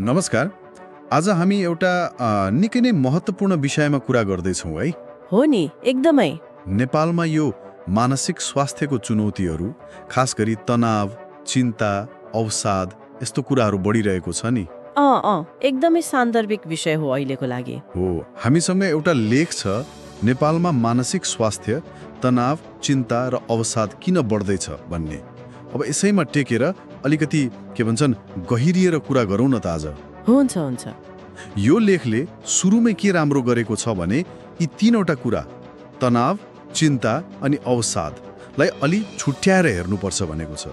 नमस्कार। आज हामी एउटा निकै नै महत्त्वपूर्ण विषयमा कुरा गर्दैछौँ है। हो नि, एकदमै। नेपालमा यो मानसिक स्वास्थ्यको चुनौतीहरू, खास गरी तनाव, चिन्ता, अवसाद यस्तो कुराहरू बढिरहेको छ नि। एकदमै सान्दर्भिक विषय हो अहिलेको लागि। हो, हामीसँग एउटा लेख छ, नेपालमा मानसिक स्वास्थ्य, तनाव, चिन्ता र अवसाद किन बढ्दैछ भन्ने। अब यसैमा टेकेर अलिकति के भन्छन् गहिरिएर कुरा गरौँ न त आज। हुन्छ। यो लेखले सुरुमै के राम्रो गरेको छ भने यी तीनवटा कुरा तनाव, चिन्ता अनि अवसादलाई अलि छुट्याएर हेर्नुपर्छ भनेको छ।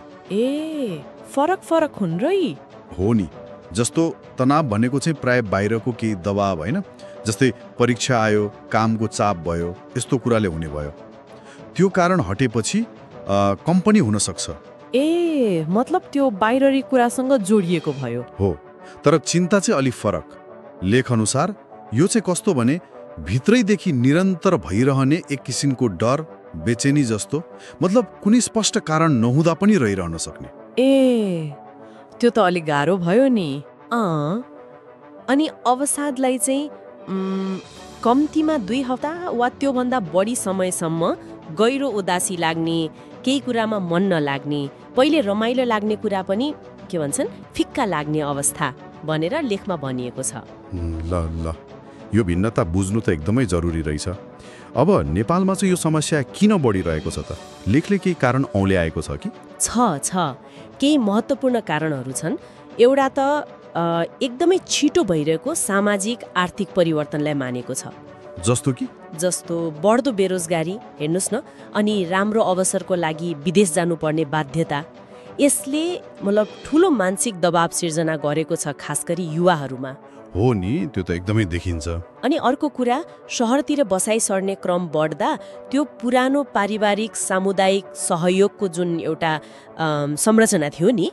फरक हुन् र यी? हो नि, जस्तो तनाव भनेको चाहिँ प्राय बाहिरको केही दबाव होइन, जस्तै परीक्षा आयो, कामको चाप भयो, यस्तो कुराले हुने भयो। त्यो कारण हटेपछि कम्पनी हुन सक्छ। मतलब त्यो बाहिरी कुरासँग जोडिएको भयो। हो, तर चिन्ता चाहिँ अलि फरक। लेख अनुसार यो चाहिँ कस्तो भने भित्रैदेखि निरन्तर भइरहने एक किसिमको डर, बेचैनी जस्तो, मतलब कुनै स्पष्ट कारण नहुँदा पनि रहिरहन सक्ने। त्यो त अलिक गाह्रो भयो नि। अनि अवसादलाई चाहिँ कम्तीमा 2 हप्ता वा त्योभन्दा बढी समयसम्म गहिरो उदासी लाग्ने, केही कुरामा मन नलाग्ने, पहिले रमाइलो लाग्ने कुरा पनि के भन्छन् फिक्का लाग्ने अवस्था भनेर लेखमा भनिएको छ। ल यो भिन्नता बुझ्नु त एकदमै जरुरी रहेछ। अब नेपालमा चाहिँ यो समस्या किन बढिरहेको छ त? लेखले केही कारण औल्याएको छ कि? छ केही महत्त्वपूर्ण कारणहरू छन्। एउटा त एकदमै छिटो भइरहेको सामाजिक आर्थिक परिवर्तनलाई मानेको छ। जस्तो बढ्दो बेरोजगारी हेर्नुहोस् न, अनि राम्रो अवसरको लागि विदेश जानुपर्ने बाध्यता, यसले मतलब ठुलो मानसिक दबाव सिर्जना गरेको छ, खास गरी युवाहरूमा। हो नि, त्यो त एकदमै देखिन्छ। अनि अर्को कुरा, शहरतिर बसाइ सर्ने क्रम बढ्दा त्यो पुरानो पारिवारिक सामुदायिक सहयोगको जुन एउटा संरचना थियो नि,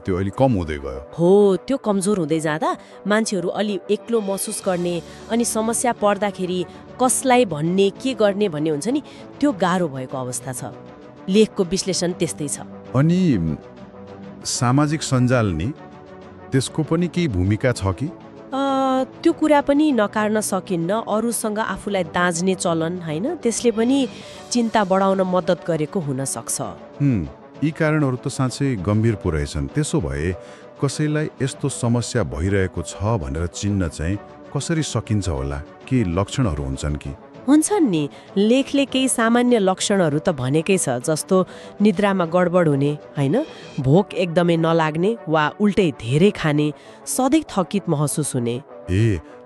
त्यो अलि कम हुँदै गयो। हो, त्यो कमजोर हुँदै जाँदा मान्छेहरू अलि एक्लो महसुस गर्ने, अनि समस्या पर्दाखेरि कसलाई भन्ने, के गर्ने भन्ने हुन्छ नि, त्यो गाह्रो भएको अवस्था छ। लेखको विश्लेषण त्यस्तै छ। अनि सामाजिक सञ्जाल नि, त्यसको पनि केही भूमिका छ कि? त्यो कुरा पनि नकार्न सकिन्न। अरूसँग आफूलाई दाँज्ने चलन होइन, त्यसले पनि चिन्ता बढाउन मद्दत गरेको हुन सक्छ। यी कारणहरू त साँच्चै गम्भीर पो रहेछन्। त्यसो भए कसैलाई यस्तो समस्या भइरहेको छ भनेर चिन्न चाहिँ कसरी सकिन्छ होला? के लक्षणहरू हुन्छन् कि? हुन्छन् नि। लेखले केही सामान्य लक्षणहरू त भनेकै छ, जस्तो निद्रामा गडबड हुने होइन, भोक एकदमै नलाग्ने वा उल्टै धेरै खाने, सधैँ थकित महसुस हुने।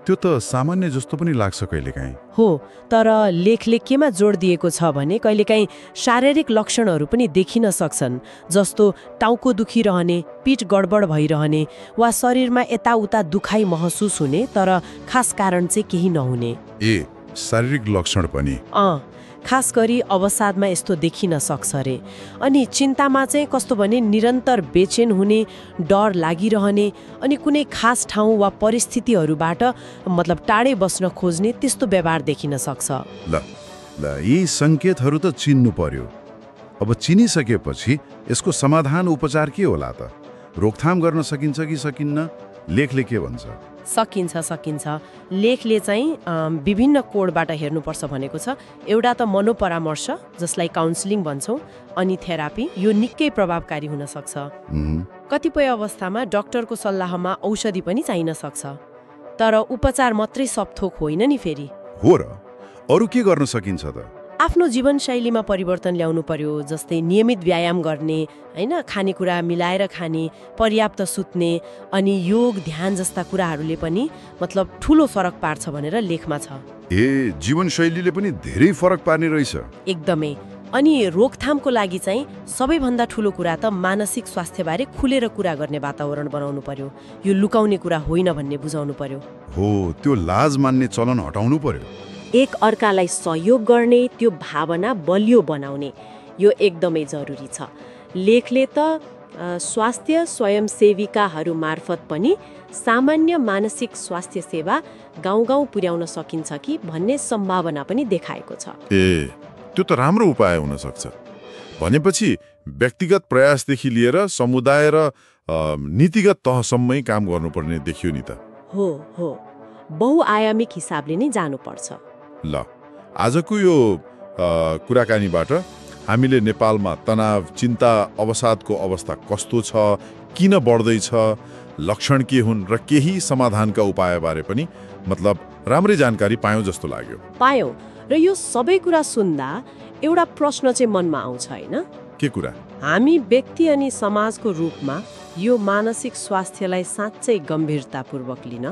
त्यो त सामान्य जस्तो पनि लाग्छ कहिलेकाहीँ। हो, तर लेखले केमा जोड दिएको छ भने कहिलेकाहीँ शारीरिक लक्षणहरू पनि देखिन सक्छन्, जस्तो टाउको दुखिरहने, पिठ गडबड भइरहने वा शरीरमा यताउता दुखाइ महसुस हुने, तर खास कारण चाहिँ केही नहुने। शारीरिक लक्षण पनि? खास गरी अवसादमा यस्तो देखिन सक्छ रे। अनि चिन्तामा चाहिँ कस्तो भने निरन्तर बेचैन हुने, डर लागिरहने, अनि कुनै खास ठाउँ वा परिस्थितिहरूबाट मतलब टाढै बस्न खोज्ने, त्यस्तो व्यवहार देखिन सक्छ। ल यी सङ्केतहरू त चिन्नु पर्यो। अब चिनिसकेपछि यसको समाधान उपचार के होला त? रोकथाम गर्न सकिन्छ कि सकिन्न? लेखले के भन्छ? सकिन्छ। लेखले चाहिँ विभिन्न कोणबाट हेर्नुपर्छ भनेको छ। एउटा त मनोपरामर्श, जसलाई काउन्सिलिङ भन्छौँ, अनि थेरापी, यो निकै प्रभावकारी हुन सक्छ। कतिपय अवस्थामा डाक्टरको सल्लाहमा औषधि पनि चाहिन सक्छ, तर उपचार मात्रै सबथोक होइन नि फेरि। हो र, अरू के गर्न सकिन्छ त? आफ्नो जीवनशैलीमा परिवर्तन ल्याउनु पर्यो, जस्तै नियमित व्यायाम गर्ने होइन, खानेकुरा मिलाएर खाने, पर्याप्त सुत्ने, अनि योग ध्यान जस्ता कुराहरूले पनि मतलब ठुलो फरक पार्छ भनेर लेखमा छ। जीवनशैलीले पनि धेरै फरक पार्ने रहेछ। एकदमै। अनि रोकथामको लागि चाहिँ सबैभन्दा ठुलो कुरा त मानसिक स्वास्थ्यबारे खुलेर कुरा गर्ने वातावरण बनाउनु पर्यो। यो लुकाउने कुरा होइन भन्ने बुझाउनु पर्यो। हो, त्यो लाज मान्ने चलन हटाउनु पर्यो। एक अर्कालाई सहयोग गर्ने, त्यो भावना बलियो बनाउने, यो एकदमै जरुरी छ। लेखले त स्वास्थ्य स्वयंसेविकाहरू मार्फत पनि सामान्य मानसिक स्वास्थ्य सेवा गाउँ पुर्याउन सकिन्छ कि भन्ने सम्भावना पनि देखाएको छ। त्यो त राम्रो उपाय हुन सक्छ। भनेपछि व्यक्तिगत प्रयासदेखि लिएर समुदाय र नीतिगत तहसम्मै काम गर्नुपर्ने देखियो नि त। हो हो, बहुआयामिक हिसाबले नै जानुपर्छ। ल, आजको यो कुराकानीबाट हामीले नेपालमा तनाव, चिन्ता, अवसादको अवस्था कस्तो छ, किन बढ्दैछ, लक्षण के हुन् र केही समाधानका उपायबारे पनि मतलब राम्रै जानकारी पायौँ जस्तो लाग्यो। पायौँ, र यो सबै कुरा सुन्दा एउटा प्रश्न चाहिँ मनमा आउँछ होइन? के कुरा? हामी व्यक्ति अनि समाजको रूपमा यो मानसिक स्वास्थ्यलाई साँच्चै गम्भीरतापूर्वक लिन,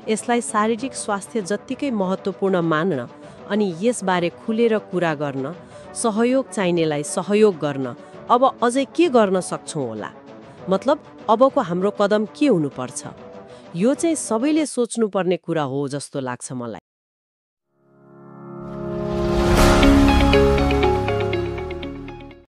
यसलाई शारीरिक स्वास्थ्य जत्तिकै महत्त्वपूर्ण मान्न अनि यसबारे खुलेर कुरा गर्न, सहयोग चाहिनेलाई सहयोग गर्न अब अझै के गर्न सक्छौँ होला? मतलब अबको हाम्रो कदम के हुनुपर्छ? यो चाहिँ सबैले सोच्नुपर्ने कुरा हो जस्तो लाग्छ मलाई।